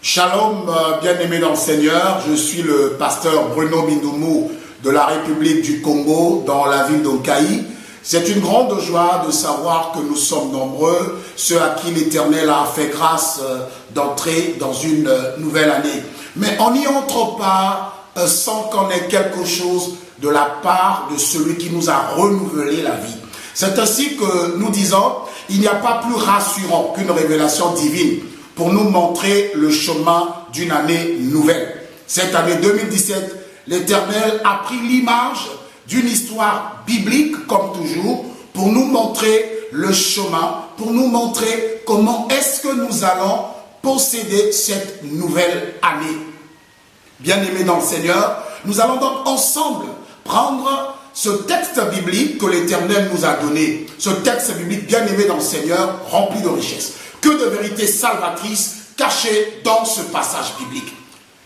Shalom, bien-aimés dans le Seigneur, je suis le pasteur Bruno Mindoumou de la République du Congo dans la ville d'Onkaï. C'est une grande joie de savoir que nous sommes nombreux, ceux à qui l'Éternel a fait grâce d'entrer dans une nouvelle année. Mais on n'y entre pas sans qu'on ait quelque chose de la part de celui qui nous a renouvelé la vie. C'est ainsi que nous disons, il n'y a pas plus rassurant qu'une révélation divine pour nous montrer le chemin d'une année nouvelle. Cette année 2017, l'Éternel a pris l'image d'une histoire biblique, comme toujours, pour nous montrer le chemin, pour nous montrer comment est-ce que nous allons posséder cette nouvelle année. Bien-aimés dans le Seigneur, nous allons donc ensemble prendre ce texte biblique que l'Éternel nous a donné, ce texte biblique bien-aimé dans le Seigneur, rempli de richesses. Que de vérités salvatrices cachées dans ce passage biblique.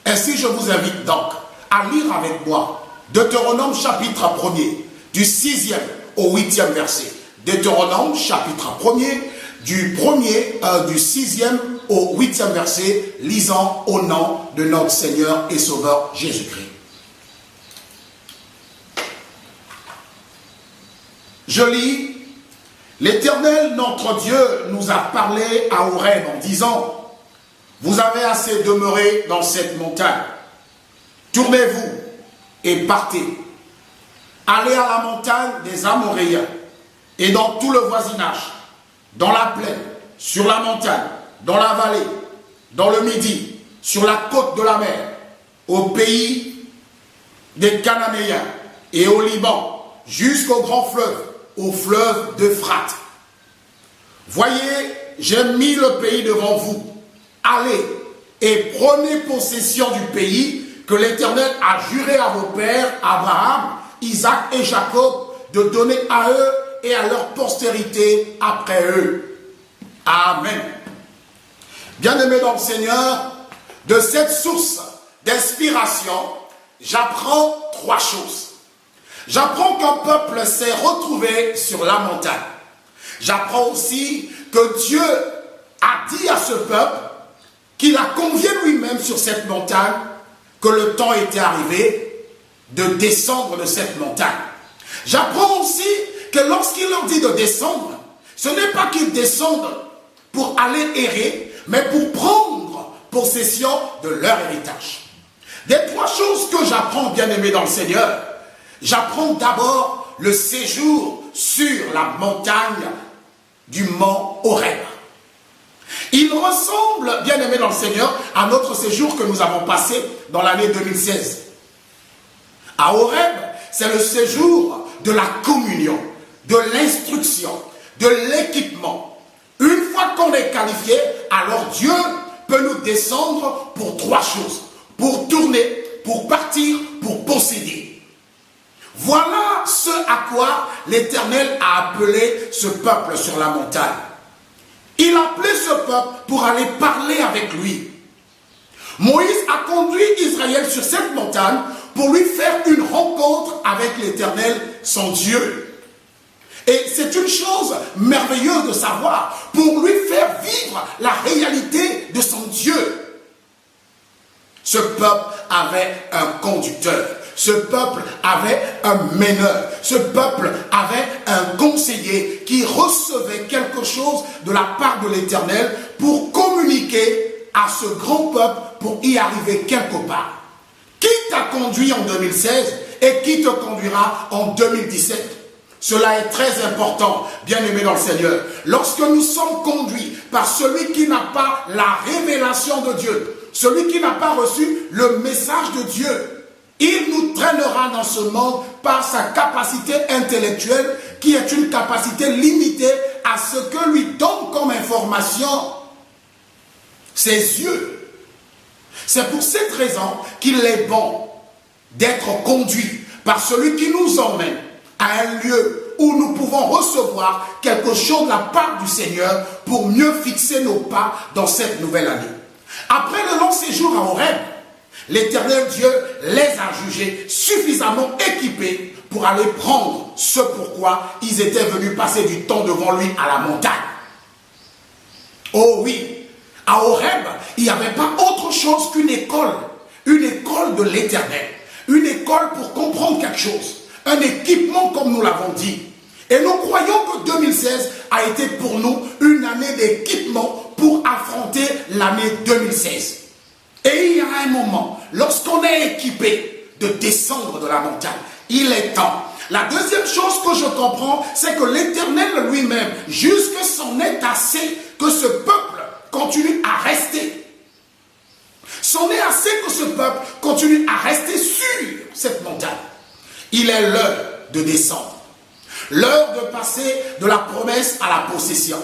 Ainsi, je vous invite donc à lire avec moi Deutéronome chapitre 1er, du 6e au 8e verset. Deutéronome chapitre 1er, du 6e au 8e verset, lisant au nom de notre Seigneur et Sauveur Jésus-Christ. Je lis: L'Éternel, notre Dieu, nous a parlé à Horeb en disant: vous avez assez demeuré dans cette montagne. Tournez-vous et partez. Allez à la montagne des Amoréens et dans tout le voisinage, dans la plaine, sur la montagne, dans la vallée, dans le midi, sur la côte de la mer, au pays des Cananéens et au Liban, jusqu'au grand fleuve, au fleuve d'Euphrate. Voyez, j'ai mis le pays devant vous. Allez et prenez possession du pays que l'Éternel a juré à vos pères, Abraham, Isaac et Jacob, de donner à eux et à leur postérité après eux. Amen. Bien-aimés dans le Seigneur, de cette source d'inspiration, j'apprends trois choses. J'apprends qu'un peuple s'est retrouvé sur la montagne. J'apprends aussi que Dieu a dit à ce peuple qu'il a convié lui-même sur cette montagne, que le temps était arrivé de descendre de cette montagne. J'apprends aussi que lorsqu'il leur dit de descendre, ce n'est pas qu'ils descendent pour aller errer, mais pour prendre possession de leur héritage. Des trois choses que j'apprends, bien-aimés dans le Seigneur, j'apprends d'abord le séjour sur la montagne du mont Horeb. Il ressemble, bien aimé dans le Seigneur, à notre séjour que nous avons passé dans l'année 2016. À Horeb, c'est le séjour de la communion, de l'instruction, de l'équipement. Une fois qu'on est qualifié, alors Dieu peut nous descendre pour trois choses. Pour tourner, pour partir, pour posséder. Voilà ce à quoi l'Éternel a appelé ce peuple sur la montagne. Il a appelé ce peuple pour aller parler avec lui. Moïse a conduit Israël sur cette montagne pour lui faire une rencontre avec l'Éternel, son Dieu. Et c'est une chose merveilleuse de savoir, pour lui faire vivre la réalité de son Dieu. Ce peuple avait un conducteur. Ce peuple avait un meneur. Ce peuple avait un conseiller qui recevait quelque chose de la part de l'Éternel pour communiquer à ce grand peuple pour y arriver quelque part. Qui t'a conduit en 2016 et qui te conduira en 2017? Cela est très important, bien-aimés dans le Seigneur. Lorsque nous sommes conduits par celui qui n'a pas la révélation de Dieu, celui qui n'a pas reçu le message de Dieu, il nous traînera dans ce monde par sa capacité intellectuelle qui est une capacité limitée à ce que lui donne comme information ses yeux. C'est pour cette raison qu'il est bon d'être conduit par celui qui nous emmène à un lieu où nous pouvons recevoir quelque chose de la part du Seigneur pour mieux fixer nos pas dans cette nouvelle année. Après le long séjour à Horeb, l'Éternel Dieu les a jugés suffisamment équipés pour aller prendre ce pourquoi ils étaient venus passer du temps devant lui à la montagne. Oh oui, À Horeb, il n'y avait pas autre chose qu'une école de l'Éternel, une école pour comprendre quelque chose, un équipement comme nous l'avons dit. Et nous croyons que 2016 a été pour nous une année d'équipement pour affronter l'année 2016. Et il y a un moment, lorsqu'on est équipé de descendre de la montagne, il est temps. La deuxième chose que je comprends, c'est que l'Éternel lui-même, jusque c'en est assez que ce peuple continue à rester. C'en est assez que ce peuple continue à rester sur cette montagne. Il est l'heure de descendre. L'heure de passer de la promesse à la possession.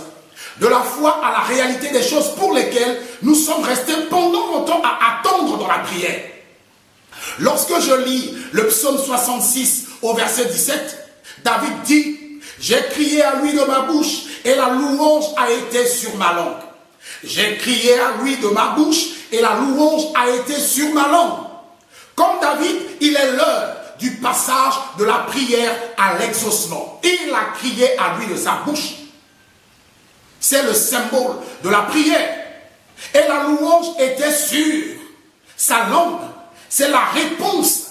De la foi à la réalité des choses pour lesquelles nous sommes restés pendant longtemps à attendre dans la prière. Lorsque je lis le psaume 66 au verset 17, David dit « J'ai crié à lui de ma bouche et la louange a été sur ma langue. J'ai crié à lui de ma bouche et la louange a été sur ma langue. » Comme David, il est l'heure du passage de la prière à l'exaucement. Il a crié à lui de sa bouche. C'est le symbole de la prière. Et la louange était sur sa langue. C'est la réponse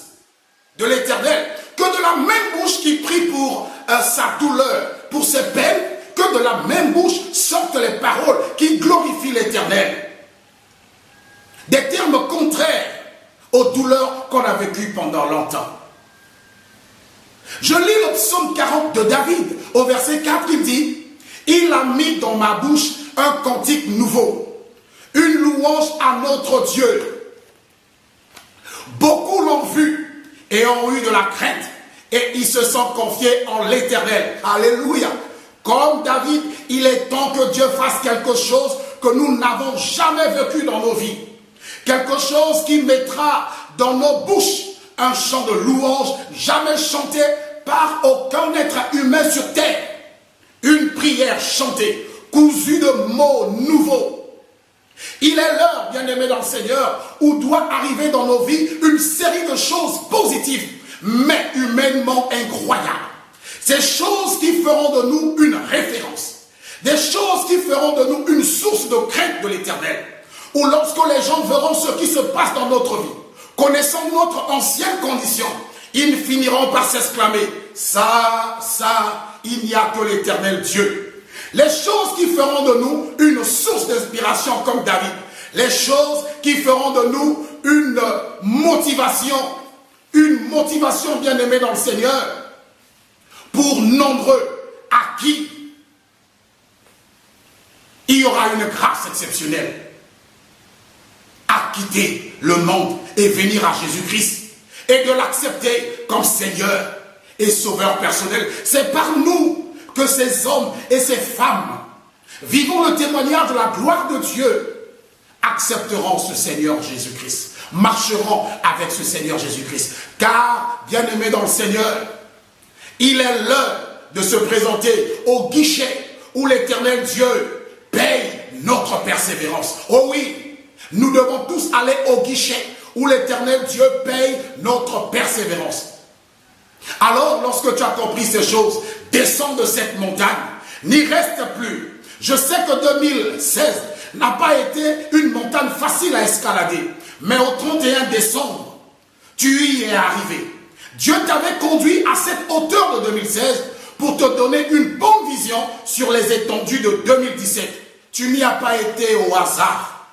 de l'Éternel. Que de la même bouche qui prie pour sa douleur, pour ses peines, que de la même bouche sortent les paroles qui glorifient l'Éternel. Des termes contraires aux douleurs qu'on a vécues pendant longtemps. Je lis le psaume 40 de David. Au verset 4, il dit « Il a mis dans ma bouche un cantique nouveau, une louange à notre Dieu. Beaucoup l'ont vu et ont eu de la crainte, et ils se sont confiés en l'Éternel. » Alléluia. Comme David, il est temps que Dieu fasse quelque chose que nous n'avons jamais vécu dans nos vies. Quelque chose qui mettra dans nos bouches un chant de louange jamais chanté par aucun être humain sur terre. Une prière chantée, cousue de mots nouveaux. Il est l'heure, bien-aimés dans le Seigneur, où doit arriver dans nos vies une série de choses positives, mais humainement incroyables. Ces choses qui feront de nous une référence. Des choses qui feront de nous une source de crainte de l'Éternel. Où lorsque les gens verront ce qui se passe dans notre vie, connaissant notre ancienne condition, ils finiront par s'exclamer, ça, il n'y a que l'Éternel Dieu. Les choses qui feront de nous une source d'inspiration comme David. Les choses qui feront de nous une motivation bien-aimée dans le Seigneur, pour nombreux à qui il y aura une grâce exceptionnelle à quitter le monde et venir à Jésus-Christ et de l'accepter comme Seigneur et Sauveur personnel. C'est par nous que ces hommes et ces femmes vivant le témoignage de la gloire de Dieu accepteront ce Seigneur Jésus-Christ, marcheront avec ce Seigneur Jésus-Christ. Car, bien-aimés dans le Seigneur, il est l'heure de se présenter au guichet où l'Éternel Dieu paye notre persévérance. Oh oui, nous devons tous aller au guichet où l'Éternel Dieu paye notre persévérance. Alors, lorsque tu as compris ces choses, descends de cette montagne, n'y reste plus. Je sais que 2016 n'a pas été une montagne facile à escalader, mais au 31 décembre, tu y es arrivé. Dieu t'avait conduit à cette hauteur de 2016 pour te donner une bonne vision sur les étendues de 2017. Tu n'y as pas été au hasard.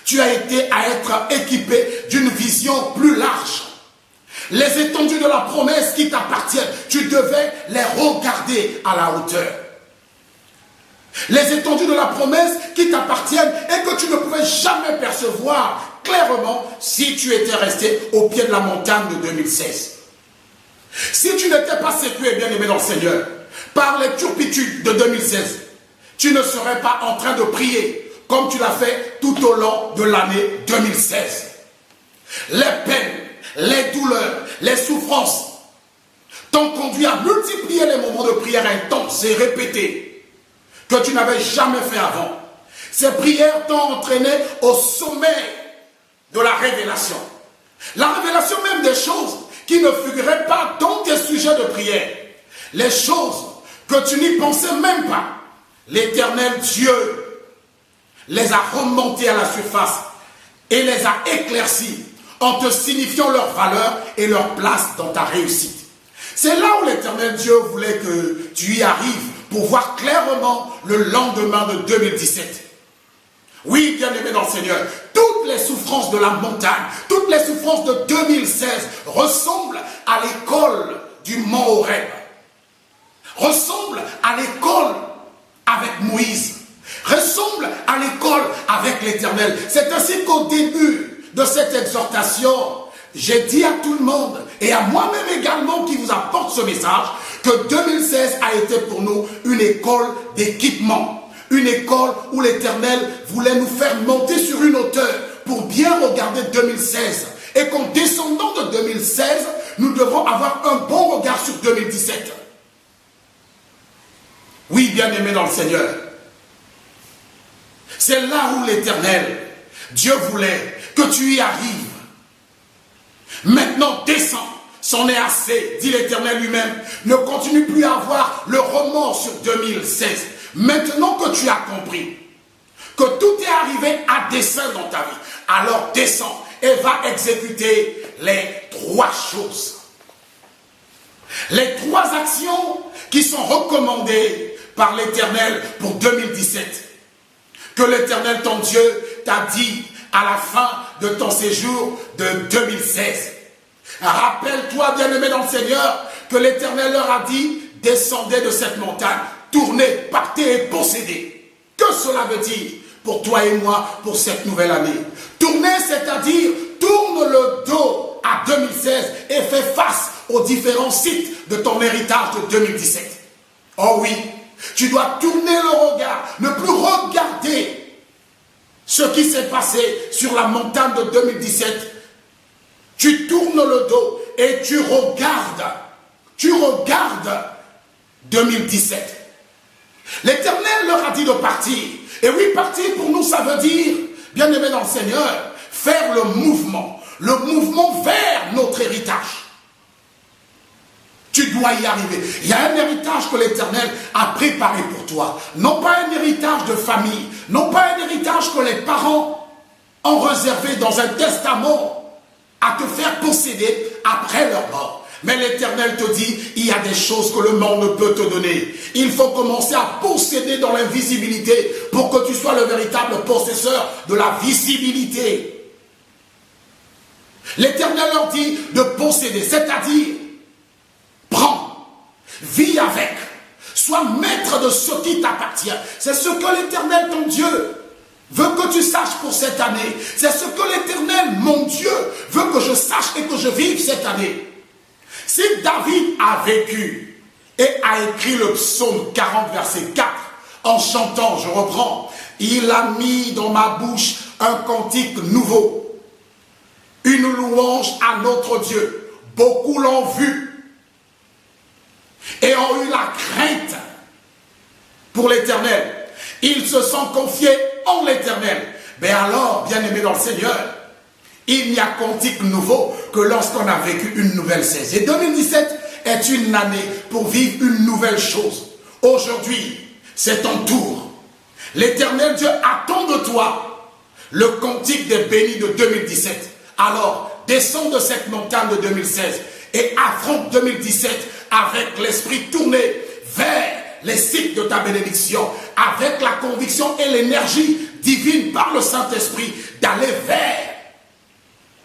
Tu as été à être équipé d'une vision plus large. Les étendues de la promesse qui t'appartiennent, tu devais les regarder à la hauteur. Les étendues de la promesse qui t'appartiennent et que tu ne pouvais jamais percevoir clairement si tu étais resté au pied de la montagne de 2016. Si tu n'étais pas sécurisé, bien-aimé dans le Seigneur, par les turpitudes de 2016, tu ne serais pas en train de prier comme tu l'as fait tout au long de l'année 2016. Les peines, les douleurs, les souffrances t'ont conduit à multiplier les moments de prière intenses et répétés que tu n'avais jamais fait avant. Ces prières t'ont entraîné au sommet de la révélation. La révélation même des choses qui ne figuraient pas dans tes sujets de prière. Les choses que tu n'y pensais même pas. L'Éternel Dieu les a remontés à la surface et les a éclaircis en te signifiant leur valeur et leur place dans ta réussite. C'est là où l'Éternel Dieu voulait que tu y arrives pour voir clairement le lendemain de 2017. Oui, bien-aimé dans le Seigneur, toutes les souffrances de la montagne, toutes les souffrances de 2016 ressemblent à l'école du mont Horeb, ressemblent à l'école avec Moïse, ressemblent à l'école avec l'Éternel. C'est ainsi qu'au début de cette exhortation, j'ai dit à tout le monde, et à moi-même également qui vous apporte ce message, que 2016 a été pour nous une école d'équipement. Une école où l'Éternel voulait nous faire monter sur une hauteur pour bien regarder 2016. Et qu'en descendant de 2016, nous devons avoir un bon regard sur 2017. Oui, bien-aimé dans le Seigneur. C'est là où l'Éternel, Dieu voulait que tu y arrives. Maintenant, descends. C'en est assez, dit l'Éternel lui-même. Ne continue plus à avoir le remords sur 2016. Maintenant que tu as compris que tout est arrivé à dessein dans ta vie, alors descends et va exécuter les 3 choses. Les 3 actions qui sont recommandées par l'Éternel pour 2017. Que l'Éternel, ton Dieu, t'a dit à la fin de ton séjour de 2016. Rappelle-toi, bien-aimé dans le Seigneur, que l'Éternel leur a dit, descendez de cette montagne. Tournez, partez et possédez. Que cela veut dire pour toi et moi pour cette nouvelle année? Tournez, c'est-à-dire tourne le dos à 2016 et fais face aux différents sites de ton héritage de 2017. Oh oui, tu dois tourner le regard, ne plus regarder ce qui s'est passé sur la montagne de 2017. Tu tournes le dos et tu regardes 2017. L'Éternel leur a dit de partir. Et oui, partir pour nous, ça veut dire, bien-aimé dans le Seigneur, faire le mouvement vers notre héritage. Tu dois y arriver. Il y a un héritage que l'Éternel a préparé pour toi. Non pas un héritage de famille, non pas un héritage que les parents ont réservé dans un testament à te faire posséder après leur mort. Mais l'Éternel te dit, il y a des choses que le monde ne peut te donner. Il faut commencer à posséder dans l'invisibilité pour que tu sois le véritable possesseur de la visibilité. L'Éternel leur dit de posséder, c'est-à-dire, prends, vis avec, sois maître de ce qui t'appartient. C'est ce que l'Éternel, ton Dieu, veut que tu saches pour cette année. C'est ce que l'Éternel, mon Dieu, veut que je sache et que je vive cette année. Si David a vécu et a écrit le psaume 40, verset 4, en chantant, je reprends, il a mis dans ma bouche un cantique nouveau, une louange à notre Dieu. Beaucoup l'ont vu et ont eu la crainte pour l'Éternel. Ils se sont confiés en l'Éternel. Mais alors, bien-aimés dans le Seigneur, il n'y a cantique nouveau que lorsqu'on a vécu une nouvelle saison. Et 2017 est une année pour vivre une nouvelle chose. Aujourd'hui, c'est ton tour. L'Éternel Dieu attend de toi le cantique des bénis de 2017. Alors, descends de cette montagne de 2016 et affronte 2017 avec l'esprit tourné vers les sites de ta bénédiction, avec la conviction et l'énergie divine par le Saint-Esprit d'aller vers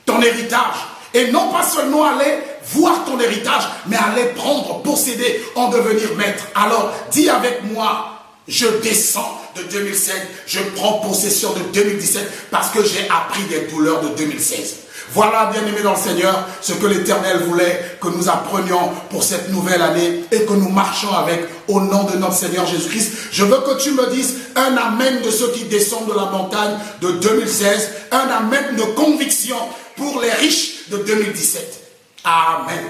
ton héritage. Et non pas seulement aller voir ton héritage, mais aller prendre, posséder, en devenir maître. Alors, dis avec moi, je descends de 2016, je prends possession de 2017 parce que j'ai appris des douleurs de 2016. Voilà, bien-aimés dans le Seigneur, ce que l'Éternel voulait que nous apprenions pour cette nouvelle année et que nous marchions avec au nom de notre Seigneur Jésus-Christ. Je veux que tu me dises un amen de ceux qui descendent de la montagne de 2016, un amen de conviction pour les riches de 2017. Amen.